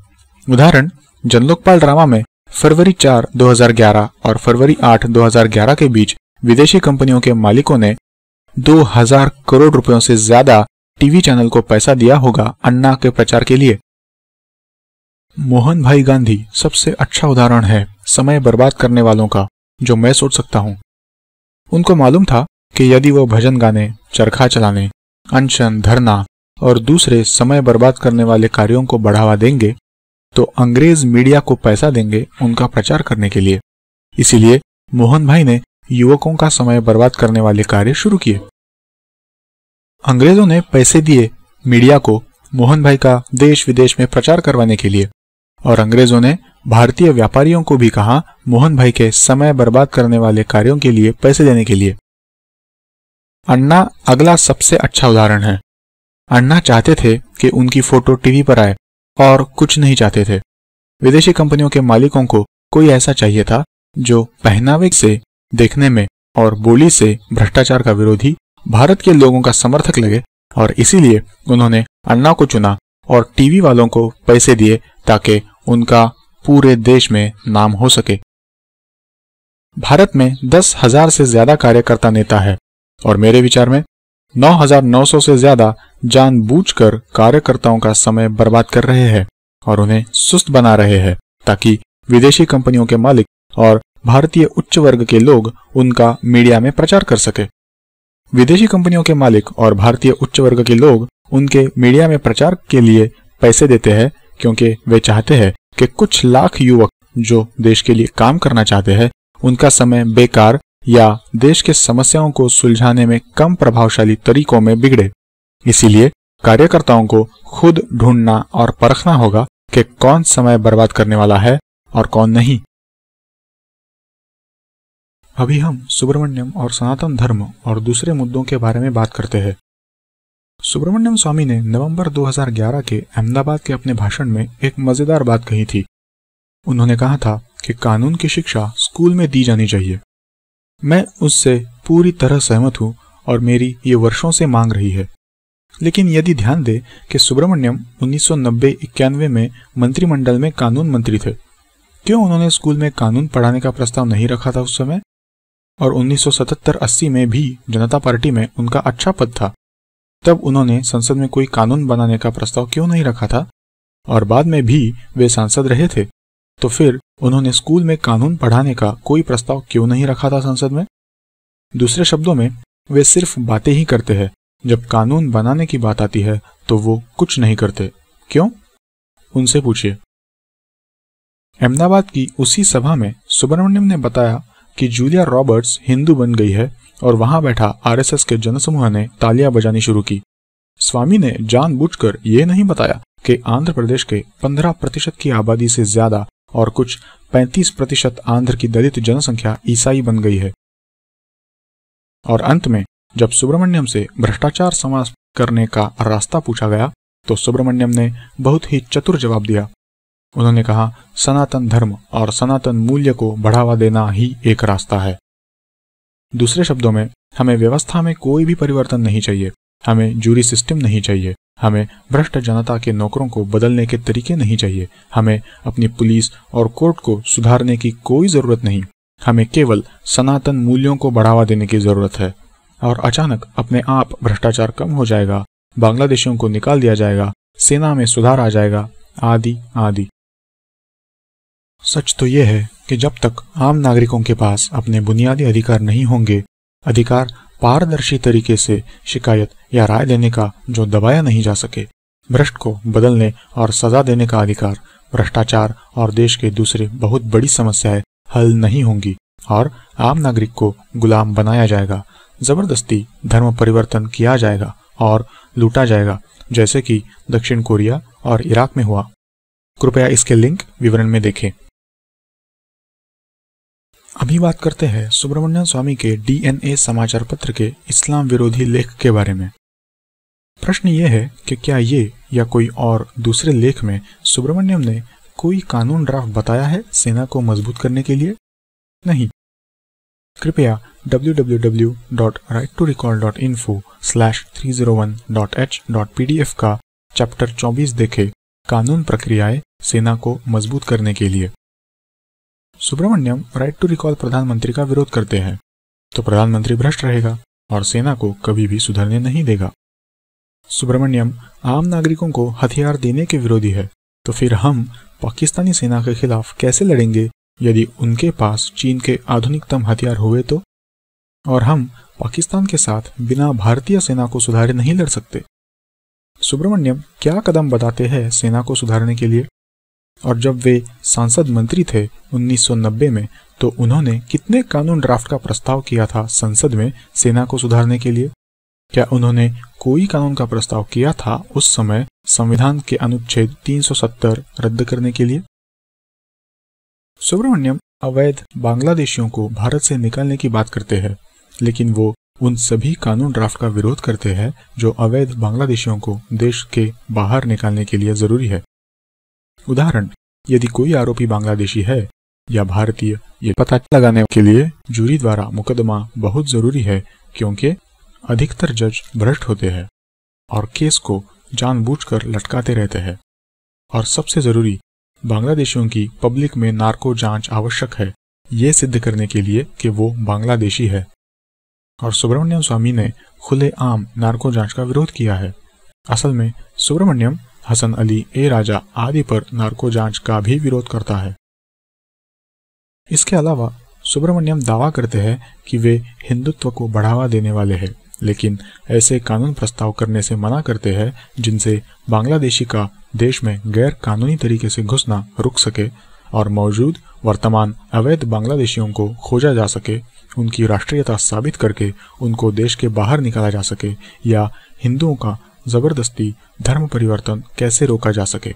उदाहरण, जनलोकपाल ड्रामा में फरवरी 4, 2011 और फरवरी 8, 2011 के बीच विदेशी कंपनियों के मालिकों ने 2000 करोड़ रुपयों से ज्यादा टीवी चैनल को पैसा दिया होगा अन्ना के प्रचार के लिए। मोहन भाई गांधी सबसे अच्छा उदाहरण है समय बर्बाद करने वालों का जो मैं सोच सकता हूं। उनको मालूम था कि यदि वो भजन गाने, चरखा चलाने, अनशन, धरना और दूसरे समय बर्बाद करने वाले कार्यों को बढ़ावा देंगे तो अंग्रेज मीडिया को पैसा देंगे उनका प्रचार करने के लिए। इसीलिए मोहन भाई ने युवकों का समय बर्बाद करने वाले कार्य शुरू किए। अंग्रेजों ने पैसे दिए मीडिया को मोहन भाई का देश विदेश में प्रचार करवाने के लिए, और अंग्रेजों ने भारतीय व्यापारियों को भी कहा मोहन भाई के समय बर्बाद करने वाले कार्यों के लिए पैसे देने के लिए। अन्ना अगला सबसे अच्छा उदाहरण है। अन्ना चाहते थे कि उनकी फोटो टीवी पर आए और कुछ नहीं चाहते थे। विदेशी कंपनियों के मालिकों को कोई ऐसा चाहिए था जो पहनावे से, देखने में और बोली से भ्रष्टाचार का विरोधी, भारत के लोगों का समर्थक लगे, और इसीलिए उन्होंने अन्ना को चुना और टीवी वालों को पैसे दिए ताकि उनका पूरे देश में नाम हो सके। भारत में 10,000 से ज्यादा कार्यकर्ता नेता है और मेरे विचार में 9,900 से ज्यादा जानबूझकर कार्यकर्ताओं का समय बर्बाद कर रहे हैं और उन्हें सुस्त बना रहे हैं ताकि विदेशी कंपनियों के मालिक और भारतीय उच्च वर्ग के लोग उनका मीडिया में प्रचार कर सके। विदेशी कंपनियों के मालिक और भारतीय उच्च वर्ग के लोग उनके मीडिया में प्रचार के लिए पैसे देते हैं क्योंकि वे चाहते हैं कि कुछ लाख युवक जो देश के लिए काम करना चाहते हैं उनका समय बेकार या देश के समस्याओं को सुलझाने में कम प्रभावशाली तरीकों में बिगड़े। इसीलिए कार्यकर्ताओं को खुद ढूंढना और परखना होगा कि कौन समय बर्बाद करने वाला है और कौन नहीं। अभी हम सुब्रमण्यम और सनातन धर्म और दूसरे मुद्दों के बारे में बात करते हैं। सुब्रमण्यम स्वामी ने नवंबर 2011 के अहमदाबाद के अपने भाषण में एक मजेदार बात कही थी। उन्होंने कहा था कि कानून की शिक्षा स्कूल में दी जानी चाहिए। मैं उससे पूरी तरह सहमत हूं और मेरी ये वर्षों से मांग रही है। लेकिन यदि ध्यान दे कि सुब्रमण्यम 1990-91 में मंत्रिमंडल में कानून मंत्री थे, क्यों उन्होंने स्कूल में कानून पढ़ाने का प्रस्ताव नहीं रखा था उस समय? और 1977-80 में भी जनता पार्टी में उनका अच्छा पद था, तब उन्होंने संसद में कोई कानून बनाने का प्रस्ताव क्यों नहीं रखा था? और बाद में भी वे सांसद रहे थे, तो फिर उन्होंने स्कूल में कानून पढ़ाने का कोई प्रस्ताव क्यों नहीं रखा था संसद में? दूसरे शब्दों में वे सिर्फ बातें ही करते हैं, जब कानून बनाने की बात आती है तो वो कुछ नहीं करते। क्यों? उनसे पूछिए। अहमदाबाद की उसी सभा में सुब्रमण्यम ने बताया कि जूलिया रॉबर्ट्स हिंदू बन गई है और वहां बैठा आरएसएस के जनसमूह ने तालियां बजानी शुरू की। स्वामी ने जानबूझकर ये नहीं बताया कि आंध्र प्रदेश के 15% की आबादी से ज्यादा और कुछ 35% आंध्र की दलित जनसंख्या ईसाई बन गई है। और अंत में जब सुब्रमण्यम से भ्रष्टाचार समाप्त करने का रास्ता पूछा गया तो सुब्रमण्यम ने बहुत ही चतुर जवाब दिया। उन्होंने कहा, सनातन धर्म और सनातन मूल्य को बढ़ावा देना ही एक रास्ता है। दूसरे शब्दों में, हमें व्यवस्था में कोई भी परिवर्तन नहीं चाहिए, हमें जूरी सिस्टम नहीं चाहिए, हमें भ्रष्ट जनता के नौकरों को बदलने के तरीके नहीं चाहिए, हमें अपनी पुलिस और कोर्ट को सुधारने की कोई जरूरत नहीं, हमें केवल सनातन मूल्यों को बढ़ावा देने की जरूरत है। और अचानक अपने आप भ्रष्टाचार कम हो जाएगा, बांग्लादेशियों को निकाल दिया जाएगा, सेना में सुधार आ जाएगा, आदि आदि। सच तो यह है कि जब तक आम नागरिकों के पास अपने बुनियादी अधिकार नहीं होंगे, अधिकार पारदर्शी तरीके से शिकायत या राय देने का जो दबाया नहीं जा सके, भ्रष्ट को बदलने और सजा देने का अधिकार, भ्रष्टाचार और देश के दूसरे बहुत बड़ी समस्याएं हल नहीं होंगी और आम नागरिक को गुलाम बनाया जाएगा, जबरदस्ती धर्म परिवर्तन किया जाएगा और लूटा जाएगा, जैसे कि दक्षिण कोरिया और इराक में हुआ। कृपया इसके लिंक विवरण में देखें। अभी बात करते हैं सुब्रमण्यम स्वामी के DNA समाचार पत्र के इस्लाम विरोधी लेख के बारे में। प्रश्न ये है कि क्या ये या कोई और दूसरे लेख में सुब्रमण्यम ने कोई कानून ड्राफ्ट बताया है सेना को मजबूत करने के लिए? नहीं। कृपया www.righttorecall.info/301.h.pdf का चैप्टर 24 देखें, कानून प्रक्रियाएं सेना को मजबूत करने के लिए। सुब्रमण्यम राइट टू रिकॉल प्रधानमंत्री का विरोध करते हैं तो प्रधानमंत्री भ्रष्ट रहेगा और सेना को कभी भी सुधरने नहीं देगा। सुब्रमण्यम आम नागरिकों को हथियार देने के विरोधी है तो फिर हम पाकिस्तानी सेना के खिलाफ कैसे लड़ेंगे यदि उनके पास चीन के आधुनिकतम हथियार हुए तो? और हम पाकिस्तान के साथ बिना भारतीय सेना को सुधारे नहीं लड़ सकते। सुब्रमण्यम क्या कदम बताते हैं सेना को सुधारने के लिए? और जब वे सांसद मंत्री थे 1990 में तो उन्होंने कितने कानून ड्राफ्ट का प्रस्ताव किया था संसद में सेना को सुधारने के लिए? क्या उन्होंने कोई कानून का प्रस्ताव किया था उस समय संविधान के अनुच्छेद 370 रद्द करने के लिए? सुब्रमण्यम अवैध बांग्लादेशियों को भारत से निकालने की बात करते हैं, लेकिन वो उन सभी कानून ड्राफ्ट का विरोध करते हैं जो अवैध बांग्लादेशियों को देश के बाहर निकालने के लिए जरूरी है। उदाहरण, यदि कोई आरोपी बांग्लादेशी है या भारतीय, ये पता लगाने के लिए जूरी द्वारा मुकदमा बहुत जरूरी है क्योंकि अधिकतर जज भ्रष्ट होते हैं और केस को जानबूझकर लटकाते रहते हैं। और सबसे जरूरी, बांग्लादेशियों की पब्लिक में नार्को जांच आवश्यक है ये सिद्ध करने के लिए कि वो बांग्लादेशी है। और सुब्रमण्यम स्वामी ने खुलेआम नार्को जांच का विरोध किया है। असल में सुब्रमण्यम हसन अली ए राजा आदि पर नार्को जांच का भी विरोध करता है। इसके अलावा सुब्रमण्यम दावा करते हैं कि वे हिंदुत्व को बढ़ावा देने वाले हैं, लेकिन ऐसे कानून प्रस्ताव करने से मना करते हैं जिनसे बांग्लादेशी का देश में गैर कानूनी तरीके से घुसना रुक सके और मौजूद वर्तमान अवैध बांग्लादेशियों को खोजा जा सके, उनकी राष्ट्रीयता साबित करके उनको देश के बाहर निकाला जा सके, या हिंदुओं का जबरदस्ती धर्म परिवर्तन कैसे रोका जा सके।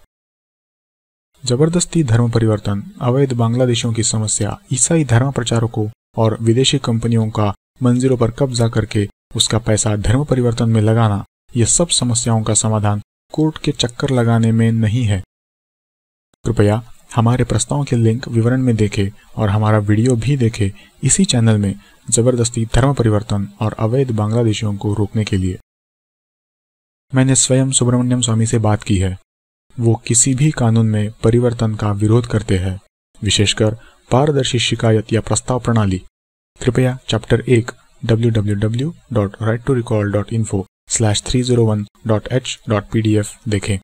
जबरदस्ती धर्म परिवर्तन, अवैध बांग्लादेशियों की समस्या, ईसाई धर्म प्रचारकों और विदेशी कंपनियों का मंदिरों पर कब्जा करके उसका पैसा धर्म परिवर्तन में लगाना, ये सब समस्याओं का समाधान कोर्ट के चक्कर लगाने में नहीं है। कृपया हमारे प्रस्तावों के लिंक विवरण में देखें और हमारा वीडियो भी देखें इसी चैनल में जबरदस्ती धर्म परिवर्तन और अवैध बांग्लादेशियों को रोकने के लिए। मैंने स्वयं सुब्रमण्यम स्वामी से बात की है। वो किसी भी कानून में परिवर्तन का विरोध करते हैं, विशेषकर पारदर्शी शिकायत या प्रस्ताव प्रणाली। कृपया चैप्टर 1 www.righttorecall.info/301.h.pdf देखें।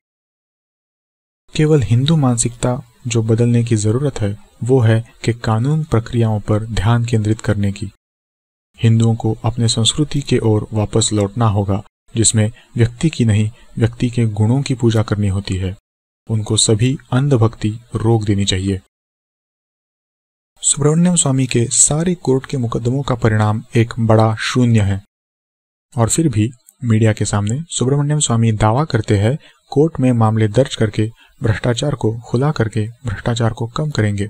केवल हिंदू मानसिकता जो बदलने की जरूरत है वो है कि कानून प्रक्रियाओं पर ध्यान केंद्रित करने की। हिंदुओं को अपने संस्कृति के ओर वापस लौटना होगा जिसमें व्यक्ति की नहीं, व्यक्ति के गुणों की पूजा करनी होती है। उनको सभी अंधभक्ति रोक देनी चाहिए। सुब्रमण्यम स्वामी के सारे कोर्ट के मुकदमों का परिणाम एक बड़ा शून्य है। और फिर भी मीडिया के सामने सुब्रमण्यम स्वामी दावा करते हैं कोर्ट में मामले दर्ज करके भ्रष्टाचार को खुला करके भ्रष्टाचार को कम करेंगे।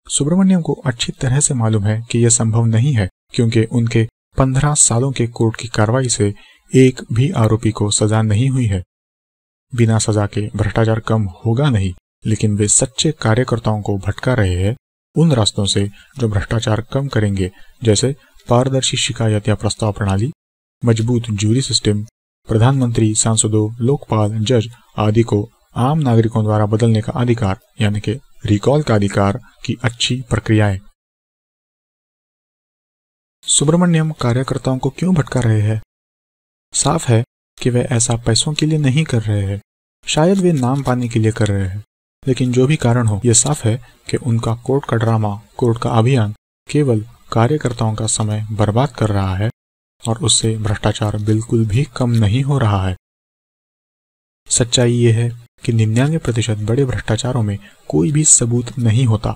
सुब्रमण्यम को अच्छी तरह से मालूम है कि यह संभव नहीं है क्योंकि उनके 15 सालों के कोर्ट की कार्रवाई से एक भी आरोपी को सजा नहीं हुई है। बिना सजा के भ्रष्टाचार कम होगा नहीं, लेकिन वे सच्चे कार्यकर्ताओं को भटका रहे हैं उन रास्तों से जो भ्रष्टाचार कम करेंगे, जैसे पारदर्शी शिकायत या प्रस्ताव प्रणाली, मजबूत जूरी सिस्टम, प्रधानमंत्री, सांसदों, लोकपाल, जज आदि को आम नागरिकों द्वारा बदलने का अधिकार यानी कि रिकॉल का अधिकार की अच्छी प्रक्रियाएं। सुब्रमण्यम कार्यकर्ताओं को क्यों भटका रहे हैं? साफ है कि वे ऐसा पैसों के लिए नहीं कर रहे हैं, शायद वे नाम पाने के लिए कर रहे हैं। लेकिन जो भी कारण हो, यह साफ है कि उनका कोर्ट का ड्रामा, कोर्ट का अभियान केवल कार्यकर्ताओं का समय बर्बाद कर रहा है और उससे भ्रष्टाचार बिल्कुल भी कम नहीं हो रहा है। सच्चाई ये है कि 99% बड़े भ्रष्टाचारों में कोई भी सबूत नहीं होता।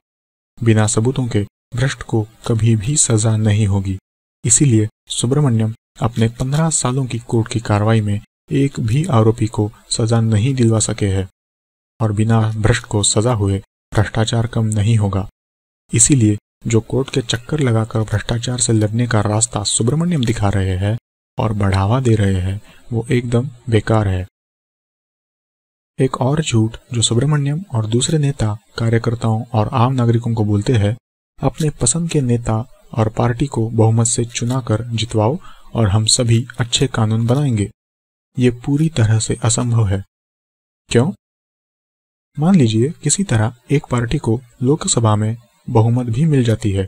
बिना सबूतों के भ्रष्ट को कभी भी सजा नहीं होगी। इसीलिए सुब्रमण्यम अपने 15 सालों की कोर्ट की कार्रवाई में एक भी आरोपी को सजा नहीं दिलवा सके हैं और बिना भ्रष्ट को सजा हुए भ्रष्टाचार कम नहीं होगा। इसीलिए जो कोर्ट के चक्कर लगाकर भ्रष्टाचार से लड़ने का रास्ता सुब्रमण्यम दिखा रहे हैं और बढ़ावा दे रहे हैं, वो एकदम बेकार है। एक और झूठ जो सुब्रमण्यम और दूसरे नेता कार्यकर्ताओं और आम नागरिकों को बोलते हैं, अपने पसंद के नेता और पार्टी को बहुमत से चुनाकर जितवाओ और हम सभी अच्छे कानून बनाएंगे। ये पूरी तरह से असंभव है। क्यों? मान लीजिए किसी तरह एक पार्टी को लोकसभा में बहुमत भी मिल जाती है,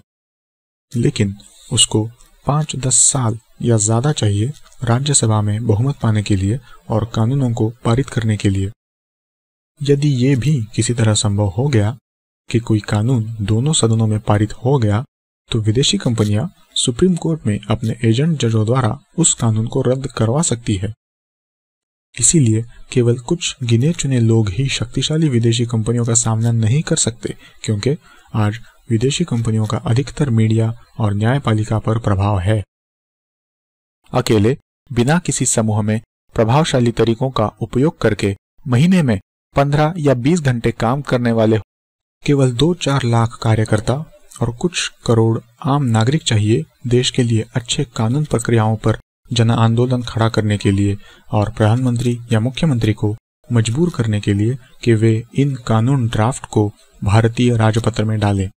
लेकिन उसको 5-10 साल या ज्यादा चाहिए राज्यसभा में बहुमत पाने के लिए और कानूनों को पारित करने के लिए। यदि ये भी किसी तरह संभव हो गया कि कोई कानून दोनों सदनों में पारित हो गया, तो विदेशी कंपनियां सुप्रीम कोर्ट में अपने एजेंट जजों द्वारा उस कानून को रद्द करवा सकती है। इसीलिए केवल कुछ गिने चुने लोग ही शक्तिशाली विदेशी कंपनियों का सामना नहीं कर सकते, क्योंकि आज विदेशी कंपनियों का अधिकतर मीडिया और न्यायपालिका पर प्रभाव है। अकेले बिना किसी समूह में प्रभावशाली तरीकों का उपयोग करके महीने में 15 या 20 घंटे काम करने वाले केवल 2-4 लाख कार्यकर्ता और कुछ करोड़ आम नागरिक चाहिए देश के लिए अच्छे कानून प्रक्रियाओं पर जन आंदोलन खड़ा करने के लिए और प्रधानमंत्री या मुख्यमंत्री को मजबूर करने के लिए कि वे इन कानून ड्राफ्ट को भारतीय राजपत्र में डालें।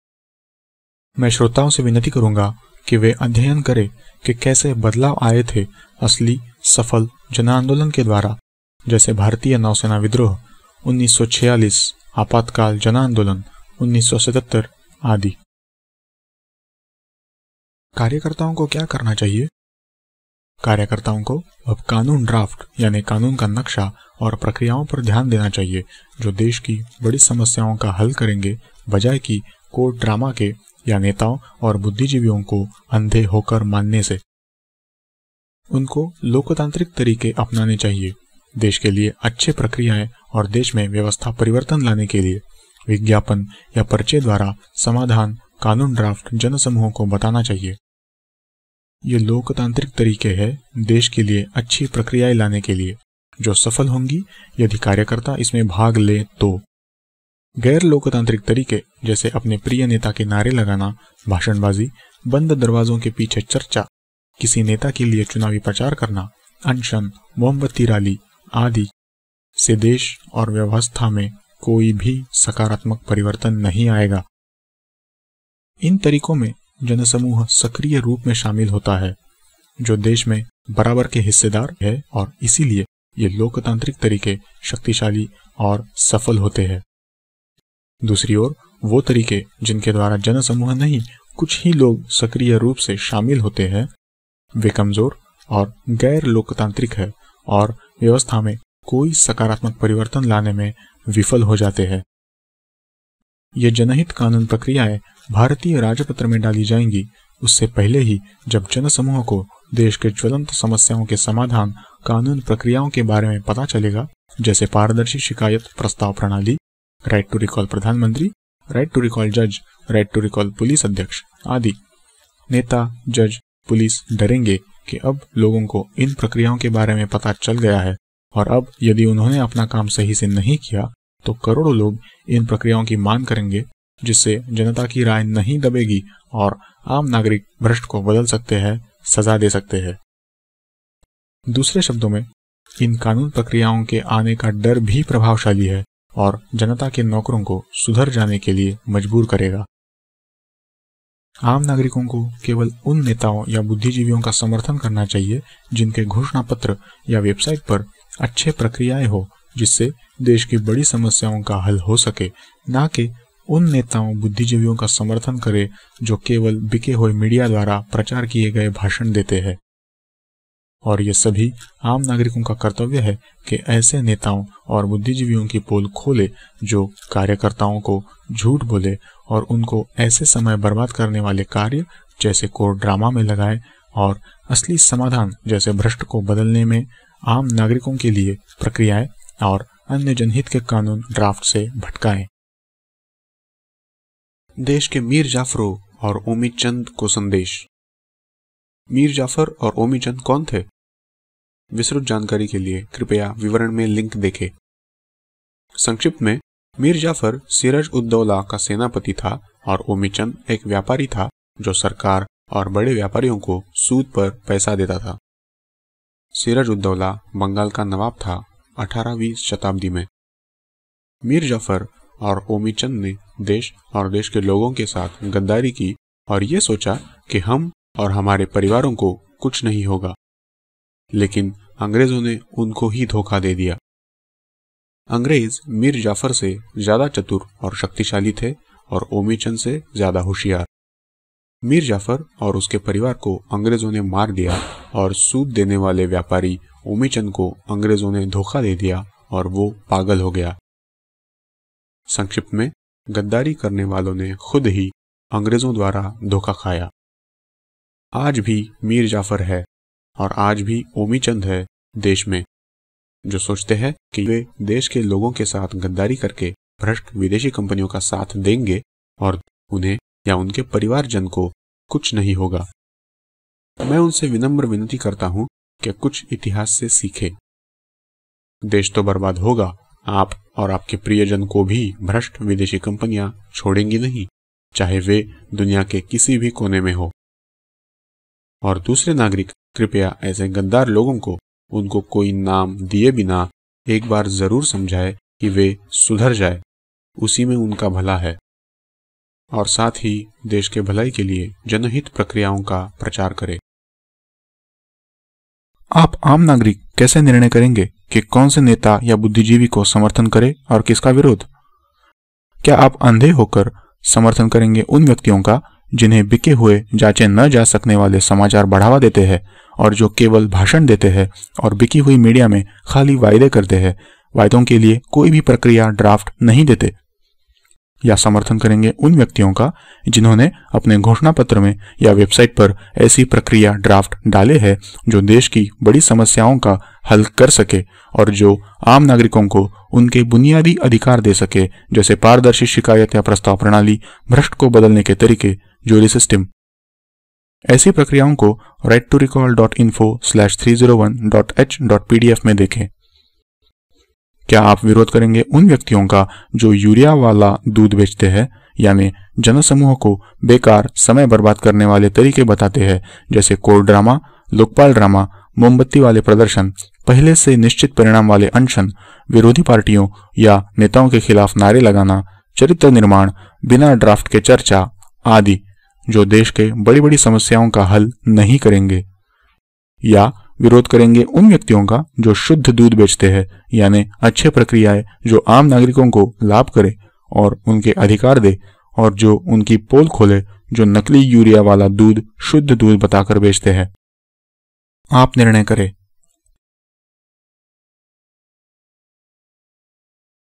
मैं श्रोताओं से विनती करूंगा कि वे अध्ययन करें कि कैसे बदलाव आए थे असली सफल जन आंदोलन के द्वारा, जैसे भारतीय नौसेना विद्रोह 1946, आपातकाल जन आंदोलन 1977 आदि। कार्यकर्ताओं को क्या करना चाहिए? कार्यकर्ताओं को अब कानून ड्राफ्ट यानी कानून का नक्शा और प्रक्रियाओं पर ध्यान देना चाहिए जो देश की बड़ी समस्याओं का हल करेंगे, बजाय कि कोर्ट ड्रामा के या नेताओं और बुद्धिजीवियों को अंधे होकर मानने से। उनको लोकतांत्रिक तरीके अपनाने चाहिए देश के लिए अच्छे प्रक्रियाएं और देश में व्यवस्था परिवर्तन लाने के लिए। विज्ञापन या पर्चे द्वारा समाधान कानून ड्राफ्ट जनसमूहों को बताना चाहिए। ये लोकतांत्रिक तरीके हैं देश के लिए अच्छी प्रक्रियाएं लाने के लिए, जो सफल होंगी यदि कार्यकर्ता इसमें भाग ले तो। गैर लोकतांत्रिक तरीके जैसे अपने प्रिय नेता के नारे लगाना, भाषणबाजी, बंद दरवाजों के पीछे चर्चा, किसी नेता के लिए चुनावी प्रचार करना, अनशन, मोमबत्ती रैली आदि से देश और व्यवस्था में कोई भी सकारात्मक परिवर्तन नहीं आएगा। इन तरीकों में जनसमूह सक्रिय रूप में शामिल होता है, जो देश में बराबर के हिस्सेदार है, और इसीलिए ये लोकतांत्रिक तरीके शक्तिशाली और सफल होते हैं। दूसरी ओर वो तरीके जिनके द्वारा जनसमूह नहीं कुछ ही लोग सक्रिय रूप से शामिल होते हैं, वे कमजोर और गैर लोकतांत्रिक है और व्यवस्था में कोई सकारात्मक परिवर्तन लाने में विफल हो जाते हैं। ये जनहित कानून प्रक्रियाएं भारतीय राजपत्र में डाली जाएंगी उससे पहले ही, जब जनसमूह को देश के ज्वलंत समस्याओं के समाधान कानून प्रक्रियाओं के बारे में पता चलेगा, जैसे पारदर्शी शिकायत प्रस्ताव प्रणाली, राइट टू रिकॉल प्रधानमंत्री, राइट टू रिकॉल जज, राइट टू रिकॉल पुलिस अध्यक्ष आदि। नेता, जज, पुलिस डरेंगे कि अब लोगों को इन प्रक्रियाओं के बारे में पता चल गया है और अब यदि उन्होंने अपना काम सही से नहीं किया तो करोड़ों लोग इन प्रक्रियाओं की मांग करेंगे, जिससे जनता की राय नहीं दबेगी और आम नागरिक भ्रष्ट को बदल सकते हैं, सजा दे सकते हैं। दूसरे शब्दों में, इन कानून प्रक्रियाओं के आने का डर भी प्रभावशाली है और जनता के नौकरों को सुधर जाने के लिए मजबूर करेगा। आम नागरिकों को केवल उन नेताओं या बुद्धिजीवियों का समर्थन करना चाहिए जिनके घोषणा पत्र या वेबसाइट पर अच्छे प्रक्रियाएं हो, जिससे देश की बड़ी समस्याओं का हल हो सके, ना कि उन नेताओं बुद्धिजीवियों का समर्थन करे जो केवल बिके हुए मीडिया द्वारा प्रचार किए गए भाषण देते हैं। और ये सभी आम नागरिकों का कर्तव्य है कि ऐसे नेताओं और बुद्धिजीवियों की पोल खोले जो कार्यकर्ताओं को झूठ बोले और उनको ऐसे समय बर्बाद करने वाले कार्य जैसे कोर्ट ड्रामा में लगाए और असली समाधान जैसे भ्रष्ट को बदलने में आम नागरिकों के लिए प्रक्रियाएं और अन्य जनहित के कानून ड्राफ्ट से भटकाएं। देश के मीर जाफरों और ओमी चंद को संदेश। मीर जाफर और ओमी चंद कौन थे? विस्तृत जानकारी के लिए कृपया विवरण में लिंक देखें। संक्षिप्त में, मीर जाफर सिराज उद दौला का सेनापति था और ओमी चंद एक व्यापारी था जो सरकार और बड़े व्यापारियों को सूद पर पैसा देता था। सिराज उद दौला बंगाल का नवाब था 18वीं शताब्दी में। मीर जाफर और ओमी चंद ने देश और देश के लोगों के साथ गद्दारी की और ये सोचा कि हम और हमारे परिवारों को कुछ नहीं होगा, लेकिन अंग्रेजों ने उनको ही धोखा दे दिया। अंग्रेज मीर जाफर से ज्यादा चतुर और शक्तिशाली थे और ओमीचंद से ज्यादा होशियार। मीर जाफर और उसके परिवार को अंग्रेजों ने मार दिया और सूद देने वाले व्यापारी ओमीचंद को अंग्रेजों ने धोखा दे दिया और वो पागल हो गया। संक्षिप्त में, गद्दारी करने वालों ने खुद ही अंग्रेजों द्वारा धोखा खाया। आज भी मीर जाफर है और आज भी ओमीचंद है देश में, जो सोचते हैं कि वे देश के लोगों के साथ गद्दारी करके भ्रष्ट विदेशी कंपनियों का साथ देंगे और उन्हें या उनके परिवारजन को कुछ नहीं होगा। मैं उनसे विनम्र विनती करता हूं कि कुछ इतिहास से सीखें। देश तो बर्बाद होगा, आप और आपके प्रियजन को भी भ्रष्ट विदेशी कंपनियां छोड़ेंगी नहीं, चाहे वे दुनिया के किसी भी कोने में हो। और दूसरे नागरिक कृपया ऐसे गद्दार लोगों को उनको कोई नाम दिए बिना एक बार जरूर समझाए कि वे सुधर जाए, उसी में उनका भला है। और साथ ही देश के भलाई के लिए जनहित प्रक्रियाओं का प्रचार करें। आप आम नागरिक कैसे निर्णय करेंगे कि कौन से नेता या बुद्धिजीवी को समर्थन करे और किसका विरोध? क्या आप अंधे होकर समर्थन करेंगे उन व्यक्तियों का जिन्हें बिके हुए, जांचे न जा सकने वाले समाचार बढ़ावा देते हैं और जो केवल भाषण देते हैं और बिकी हुई मीडिया में खाली वायदे करते हैं, वायदों के लिए कोई भी प्रक्रिया ड्राफ्ट नहीं देते? या समर्थन करेंगे उन व्यक्तियों का जिन्होंने अपने घोषणा पत्र में या वेबसाइट पर ऐसी प्रक्रिया ड्राफ्ट डाले हैं जो देश की बड़ी समस्याओं का हल कर सके और जो आम नागरिकों को उनके बुनियादी अधिकार दे सके, जैसे पारदर्शी शिकायत या प्रस्ताव प्रणाली, भ्रष्ट को बदलने के तरीके, जूरी सिस्टम? ऐसी प्रक्रियाओं को righttorecall.info/301.h.pdf में देखें। क्या आप विरोध करेंगे उन व्यक्तियों का जो यूरिया वाला दूध बेचते हैं, यानी जनसमूह को बेकार समय बर्बाद करने वाले तरीके बताते हैं, जैसे कोर्ट ड्रामा, लोकपाल ड्रामा, मोमबत्ती वाले प्रदर्शन, पहले से निश्चित परिणाम वाले अनशन, विरोधी पार्टियों या नेताओं के खिलाफ नारे लगाना, चरित्र निर्माण, बिना ड्राफ्ट के चर्चा आदि, जो देश के बड़ी बड़ी समस्याओं का हल नहीं करेंगे? या विरोध करेंगे उन व्यक्तियों का जो शुद्ध दूध बेचते हैं, यानी अच्छे प्रक्रियाएं जो आम नागरिकों को लाभ करे और उनके अधिकार दे, और जो उनकी पोल खोले जो नकली यूरिया वाला दूध शुद्ध दूध बताकर बेचते हैं? आप निर्णय करें।